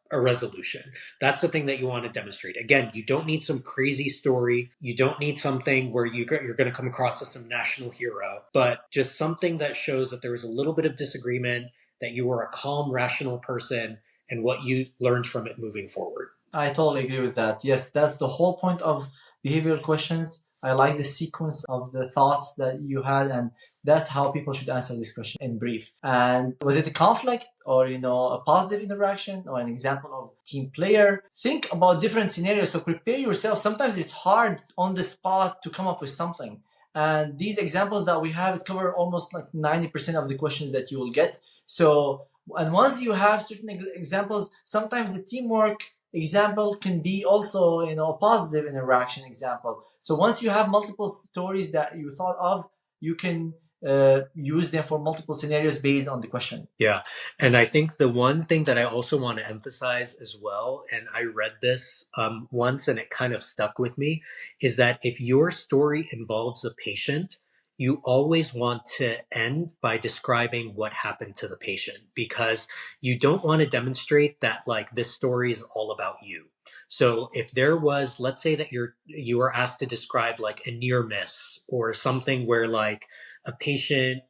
a resolution. That's the thing that you want to demonstrate. Again, you don't need some crazy story. You don't need something where you're going to come across as some national hero, but just something that shows that there was a little bit of disagreement, that you were a calm, rational person, and what you learned from it moving forward. I totally agree with that. Yes, that's the whole point of behavioral questions. I like the sequence of the thoughts that you had, and that's how people should answer this question in brief. And was it a conflict, or a positive interaction, or an example of team player? Think about different scenarios, so prepare yourself. Sometimes it's hard on the spot to come up with something. And these examples that we have, it cover almost like 90% of the questions that you will get. So, and once you have certain examples, sometimes the teamwork example can be also a positive interaction example. So once you have multiple stories that you thought of, you can use them for multiple scenarios based on the question. Yeah. And I think the one thing that I also want to emphasize as well, and I read this once and it kind of stuck with me, is that if your story involves a patient, you always want to end by describing what happened to the patient, because you don't want to demonstrate that like this story is all about you. So if there was, let's say that you were asked to describe like a near miss or something where like a patient,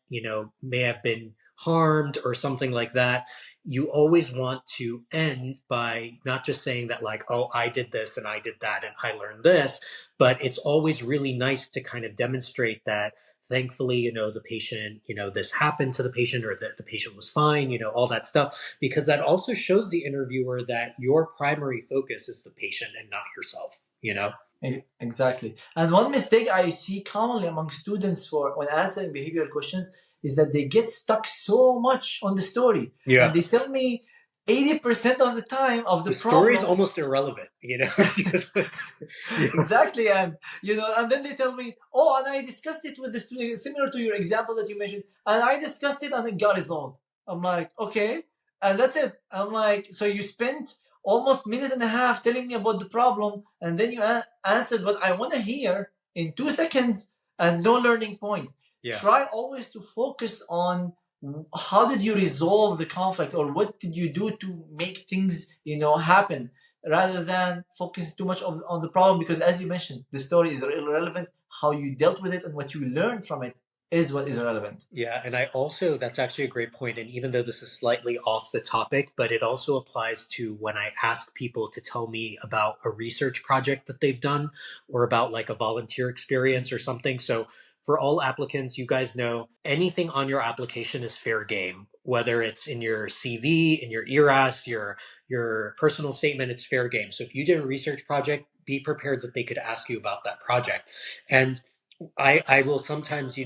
may have been harmed or something like that, you always want to end by not just saying that like, oh, I did this and I did that and I learned this, but it's always really nice to kind of demonstrate that thankfully, the patient, this happened to the patient, or that the patient was fine, all that stuff, because that also shows the interviewer that your primary focus is the patient and not yourself, Exactly. And one mistake I see commonly among students for when answering behavioral questions is that they get stuck so much on the story. Yeah. And they tell me 80% of the time of the problem. Story is almost irrelevant, Exactly. And and then they tell me, oh, and I discussed it with the student, similar to your example that you mentioned, and I discussed it and it got resolved. I'm like, okay, and that's it. I'm like, so you spent almost a minute and a half telling me about the problem, and then you answered what I want to hear in 2 seconds and no learning point. Yeah. Try always to focus on how did you resolve the conflict, or what did you do to make things happen, rather than focus too much on the problem, because as you mentioned, the story is irrelevant. How you dealt with it and what you learned from it is what is relevant. Yeah, and that's actually a great point. And even though this is slightly off the topic, but it also applies to when I ask people to tell me about a research project that they've done, or about like a volunteer experience or something. So for all applicants, you guys know anything on your application is fair game, whether it's in your CV, in your ERAS, your personal statement, it's fair game. So if you did a research project, be prepared that they could ask you about that project. And I will sometimes,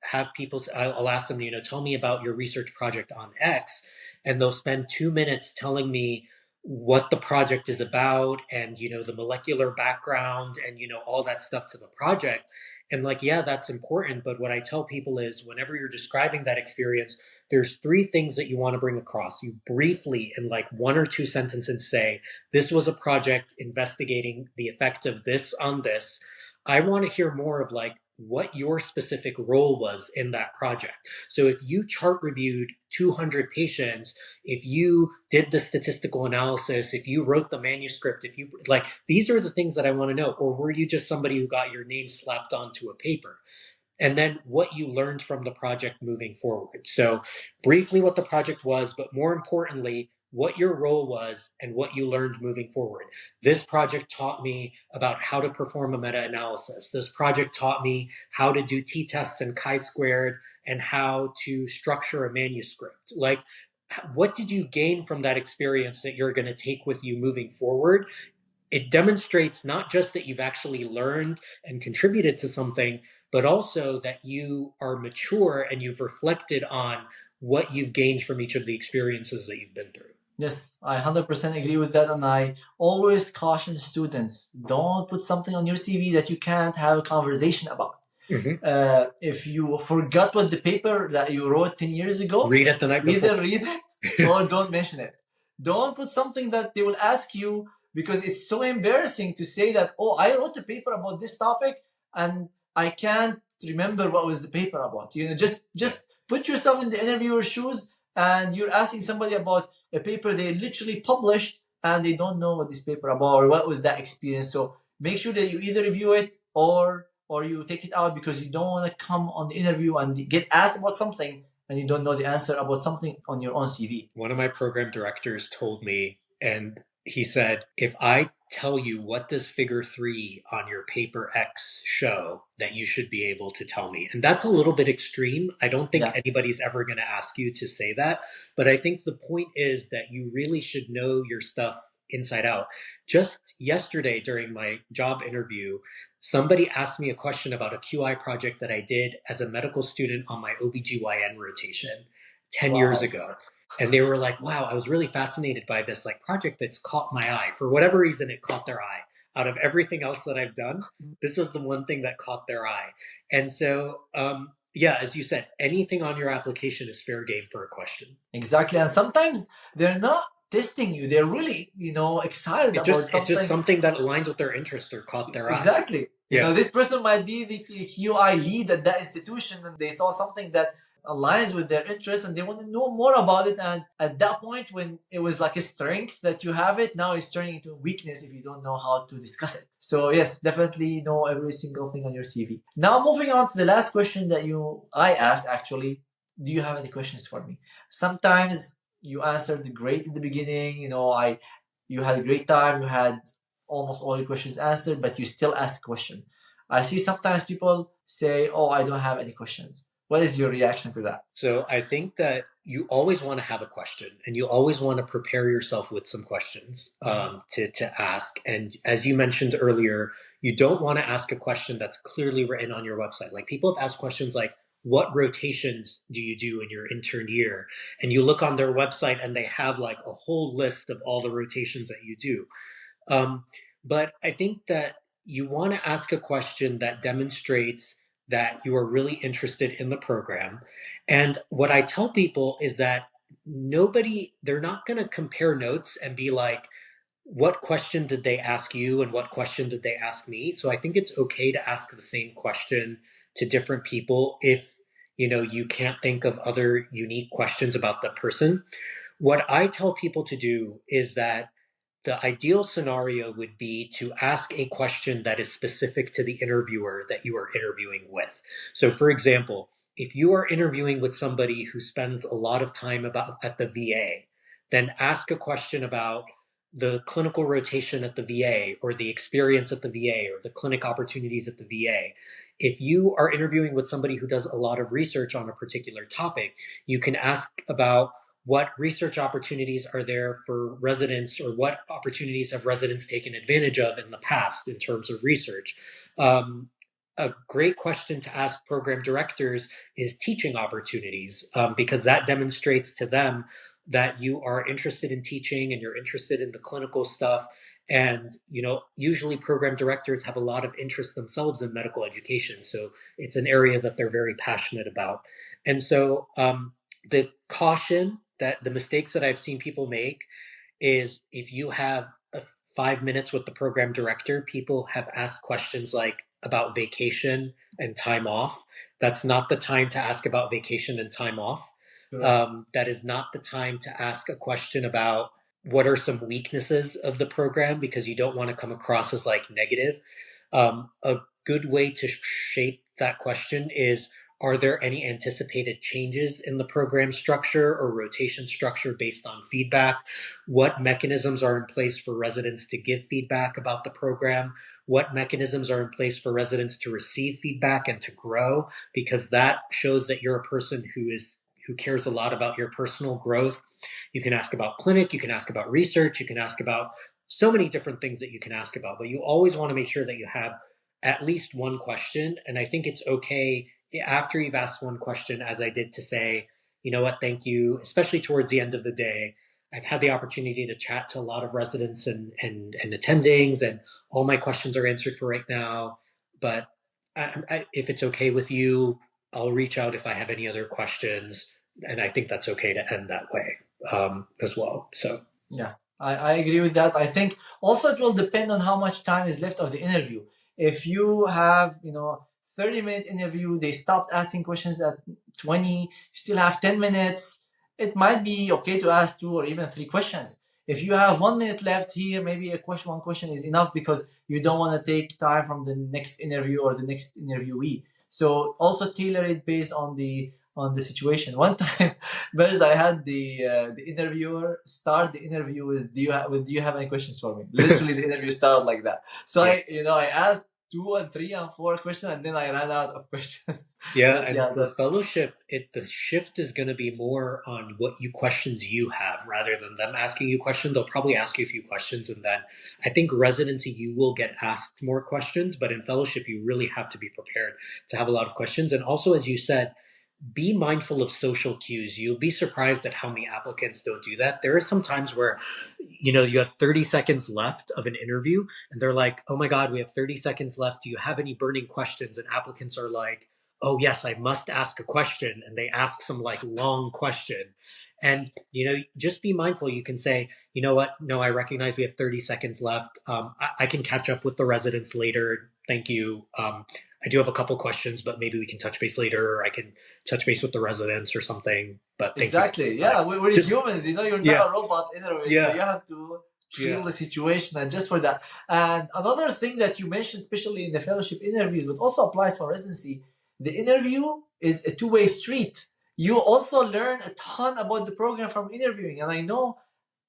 have people, I'll ask them, tell me about your research project on X, and they'll spend 2 minutes telling me what the project is about and, the molecular background and, all that stuff to the project. And like, yeah, that's important. But what I tell people is whenever you're describing that experience, there's 3 things that you want to bring across. You briefly, in like 1 or 2 sentences, say, this was a project investigating the effect of this on this. I want to hear more of like what your specific role was in that project. So if you chart reviewed 200 patients, if you did the statistical analysis, if you wrote the manuscript, if you like, these are the things that I want to know. Or were you just somebody who got your name slapped onto a paper? And then what you learned from the project moving forward. So briefly what the project was, but more importantly, what your role was and what you learned moving forward. This project taught me about how to perform a meta-analysis. This project taught me how to do t-tests and chi-squared and how to structure a manuscript. Like, what did you gain from that experience that you're going to take with you moving forward? It demonstrates not just that you've actually learned and contributed to something, but also that you are mature and you've reflected on what you've gained from each of the experiences that you've been through. Yes, I 100% agree with that, and I always caution students, don't put something on your CV that you can't have a conversation about. Mm-hmm. If you forgot what the paper that you wrote 10 years ago, read it the night before. Either read it or don't mention it. Don't put something that they will ask you, because it's so embarrassing to say that, oh, I wrote a paper about this topic and I can't remember what was the paper about. Just put yourself in the interviewer's shoes, and you're asking somebody about a paper they literally published and they don't know what this paper about or what was that experience. So make sure that you either review it or you take it out, because you don't want to come on the interview and get asked about something and you don't know the answer about something on your own CV. One of my program directors told me, and he said, if I tell you what does figure 3 on your paper X show, that you should be able to tell me. And that's a little bit extreme. I don't think anybody's ever going to ask you to say that. But I think the point is that you really should know your stuff inside out. Just yesterday during my job interview, somebody asked me a question about a QI project that I did as a medical student on my OBGYN rotation 10 years ago. And they were like, wow, I was really fascinated by this like project that's caught my eye. For whatever reason, it caught their eye. Out of everything else that I've done, this was the one thing that caught their eye. And so, Yeah, as you said, anything on your application is fair game for a question. Exactly. And sometimes they're not testing you. They're really, excited about It's just something. something that aligns with their interest or caught their eye. Exactly. Yeah. This person might be the QI lead at that institution and they saw something that aligns with their interest and they want to know more about it. And at that point, when it was like a strength that you have it, now it's turning into a weakness if you don't know how to discuss it. So yes, definitely know every single thing on your CV. Now moving on to the last question that I asked actually, do you have any questions for me? Sometimes you answered great in the beginning, you had a great time, you had almost all your questions answered, but you still ask a question. I see sometimes people say, "Oh, I don't have any questions." What is your reaction to that? So I think that you always want to have a question, and you always want to prepare yourself with some questions to ask. And as you mentioned earlier, you don't want to ask a question that's clearly written on your website. Like people have asked questions like, "What rotations do you do in your intern year?" And you look on their website, and they have like a whole list of all the rotations that you do. But I think that you want to ask a question that demonstrates that you are really interested in the program. And what I tell people is that they're not going to compare notes and be like, what question did they ask you and what question did they ask me? So I think it's okay to ask the same question to different people if you can't think of other unique questions about the person. What I tell people to do is that the ideal scenario would be to ask a question that is specific to the interviewer that you are interviewing with. So, for example, if you are interviewing with somebody who spends a lot of time at the VA, then ask a question about the clinical rotation at the VA or the experience at the VA or the clinic opportunities at the VA. If you are interviewing with somebody who does a lot of research on a particular topic, you can ask about what research opportunities are there for residents or what opportunities have residents taken advantage of in the past in terms of research. A great question to ask program directors is teaching opportunities, because that demonstrates to them that you are interested in teaching and you're interested in the clinical stuff. And, usually program directors have a lot of interest themselves in medical education. So it's an area that they're very passionate about. And so, the caution that the mistakes that I've seen people make is if you have 5 minutes with the program director, people have asked questions like about vacation and time off. That's not the time to ask about vacation and time off. That is not the time to ask a question about what are some weaknesses of the program, because you don't want to come across as like negative. A good way to shape that question is, are there any anticipated changes in the program structure or rotation structure based on feedback? What mechanisms are in place for residents to give feedback about the program? What mechanisms are in place for residents to receive feedback and to grow? Because that shows that you're a person who cares a lot about your personal growth. You can ask about clinic, you can ask about research, you can ask about so many different things that you can ask about, but you always want to make sure that you have at least one question. And I think it's okay after you've asked one question, as I did, to say, you know what, thank you, especially towards the end of the day. I've had the opportunity to chat to a lot of residents and attendings, and all my questions are answered for right now. But if it's okay with you, I'll reach out if I have any other questions. And I think that's okay to end that way as well. So, yeah, I agree with that. I think also it will depend on how much time is left of the interview. If you have, 30-minute interview, they stopped asking questions at 20, you still have 10 minutes, it might be okay to ask 2 or even 3 questions. If you have 1 minute left here, maybe one question is enough because you don't want to take time from the next interview or the next interviewee. So also tailor it based on the situation. One time, Bird, I had the interviewer start the interview with do you have any questions for me? Literally, the interview started like that. So yeah. I asked 2 and 3 and 4 questions, and then I ran out of questions. Yeah, But and yeah, for fellowship, the shift is going to be more on what questions you have rather than them asking you questions. They'll probably ask you a few questions, and then I think residency you will get asked more questions, but in fellowship you really have to be prepared to have a lot of questions. And also, as you said, be mindful of social cues. You'll be surprised at how many applicants don't do that. There are some times where, you have 30 seconds left of an interview and they're like, oh my God, we have 30 seconds left. Do you have any burning questions? And applicants are like, oh yes, I must ask a question, and they ask some like long question. And just be mindful. You can say, you know what? No, I recognize we have 30 seconds left. I can catch up with the residents later. Thank you. I do have a couple questions, but maybe we can touch base later, or I can touch base with the residents or something. But thank you for Exactly. your time. Yeah, we're Just humans. You're yeah, not a robot anyway, so yeah, you have to feel yeah. the situation. And just for that, and another thing that you mentioned, especially in the fellowship interviews, but also applies for residency, the interview is a two-way street. You also learn a ton about the program from interviewing, and I know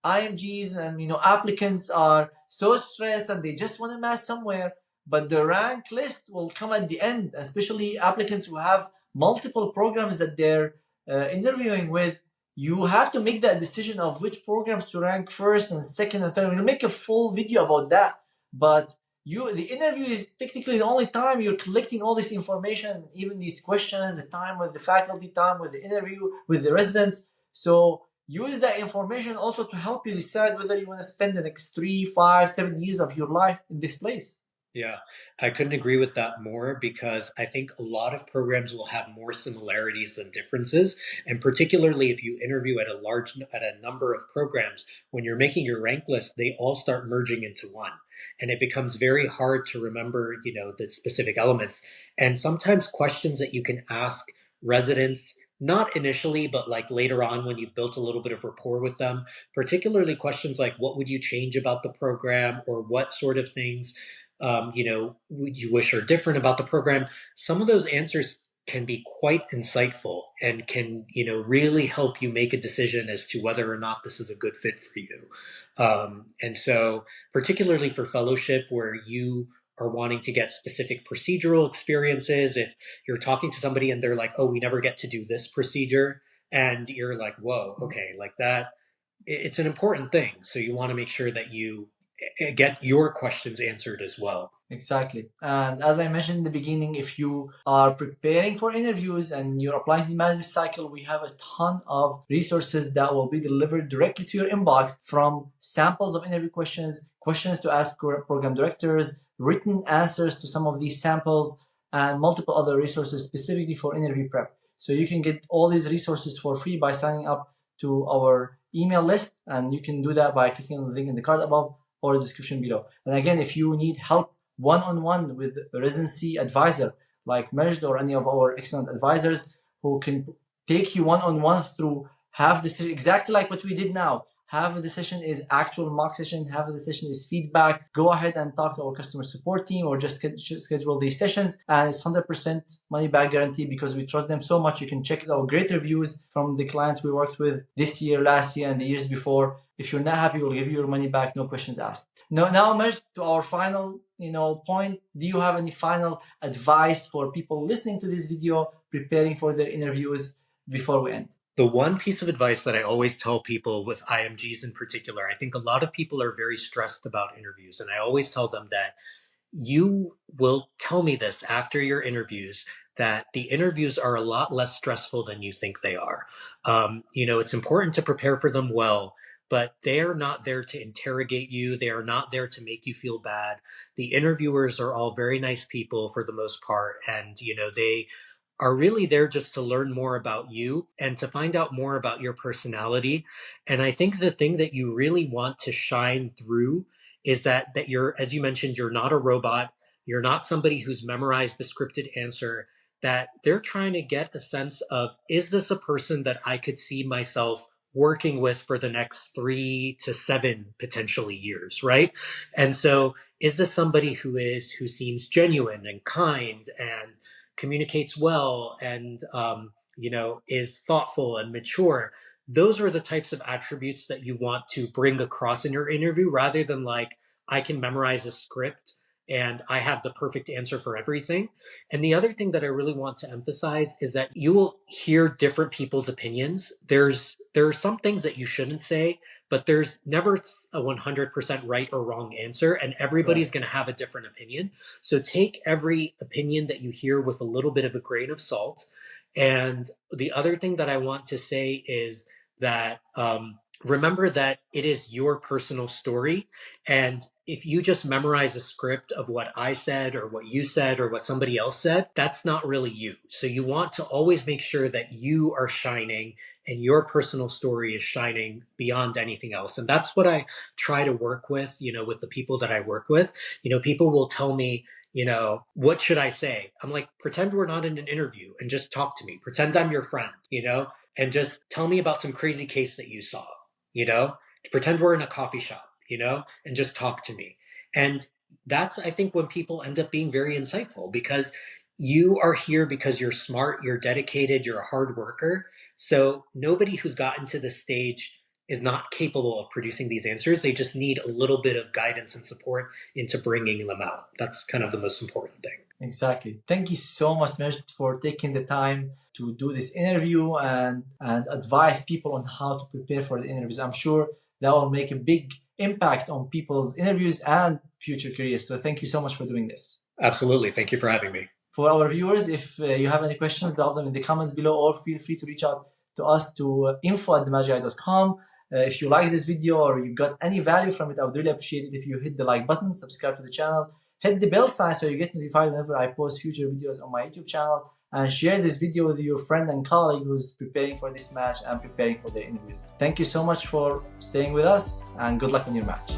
IMGs and applicants are so stressed and they just want to match somewhere, but the rank list will come at the end, especially applicants who have multiple programs that they're interviewing with. You have to make that decision of which programs to rank first and second and third. We'll make a full video about that, but the interview is technically the only time you're collecting all this information, even these questions, the time with the faculty, time with the interview with the residents. So use that information also to help you decide whether you want to spend the next 3, 5, 7 years of your life in this place. Yeah, I couldn't agree with that more because I think a lot of programs will have more similarities than differences. And particularly if you interview at a number of programs, when you're making your rank list, they all start merging into one. And it becomes very hard to remember, the specific elements. And sometimes questions that you can ask residents, not initially, but like later on when you've built a little bit of rapport with them, particularly questions like what would you change about the program, or what sort of things would you wish are different about the program? Some of those answers can be quite insightful and can, really help you make a decision as to whether or not this is a good fit for you. And so, particularly for fellowship, where you are wanting to get specific procedural experiences, if you're talking to somebody and they're like, oh, we never get to do this procedure, and you're like, whoa, okay, like that, it's an important thing. So you want to make sure that you get your questions answered as well. Exactly. And as I mentioned in the beginning, if you are preparing for interviews and you're applying to the management cycle, we have a ton of resources that will be delivered directly to your inbox, from samples of interview questions, questions to ask program directors, written answers to some of these samples, and multiple other resources specifically for interview prep. So you can get all these resources for free by signing up to our email list, and you can do that by clicking on the link in the card above or the description below. And again, if you need help one-on-one with a residency advisor like Majd or any of our excellent advisors who can take you one-on-one through half the session, exactly like what we did now. Half of the session is actual mock session, half of the session is feedback. Go ahead and talk to our customer support team or just schedule these sessions, and it's 100% money back guarantee because we trust them so much. You can check our great reviews from the clients we worked with this year, last year, and the years before. If you're not happy, we'll give you your money back, no questions asked. Now, Majd, to our final point, do you have any final advice for people listening to this video, preparing for their interviews before we end? The one piece of advice that I always tell people with IMGs in particular, I think a lot of people are very stressed about interviews. And I always tell them that you will tell me this after your interviews, that the interviews are a lot less stressful than you think they are. It's important to prepare for them well, but they are not there to interrogate you. They are not there to make you feel bad. The interviewers are all very nice people for the most part. And, they are really there just to learn more about you and to find out more about your personality. And I think the thing that you really want to shine through is that you're, as you mentioned, you're not a robot. You're not somebody who's memorized the scripted answer, that they're trying to get a sense of, is this a person that I could see myself working with for the next 3 to 7 potentially years, right? And so is this somebody who seems genuine and kind and communicates well and is thoughtful and mature? Those are the types of attributes that you want to bring across in your interview, rather than like, I can memorize a script and I have the perfect answer for everything. And the other thing that I really want to emphasize is that you will hear different people's opinions. There are some things that you shouldn't say, but there's never a 100% right or wrong answer, and everybody's going to have a different opinion. So take every opinion that you hear with a little bit of a grain of salt. And the other thing that I want to say is that remember that it is your personal story. And if you just memorize a script of what I said or what you said or what somebody else said, that's not really you. So you want to always make sure that you are shining and your personal story is shining beyond anything else. And that's what I try to work with, with the people that I work with. People will tell me, what should I say? I'm like, pretend we're not in an interview and just talk to me. Pretend I'm your friend, and just tell me about some crazy case that you saw, you know, pretend we're in a coffee shop, and just talk to me. And that's, I think, when people end up being very insightful, because you are here because you're smart, you're dedicated, you're a hard worker. So nobody who's gotten to this stage is not capable of producing these answers. They just need a little bit of guidance and support into bringing them out. That's kind of the most important thing. Exactly. Thank you so much, Majd, for taking the time to do this interview and advise people on how to prepare for the interviews. I'm sure that will make a big impact on people's interviews and future careers. So thank you so much for doing this. Absolutely. Thank you for having me. For our viewers, if you have any questions, drop them in the comments below, or feel free to reach out to us to info@themagieye.com. If you like this video or you got any value from it, I would really appreciate it if you hit the like button, subscribe to the channel, hit the bell sign so you get notified whenever I post future videos on my YouTube channel, and share this video with your friend and colleague who's preparing for this match and preparing for their interviews. Thank you so much for staying with us, and good luck on your match.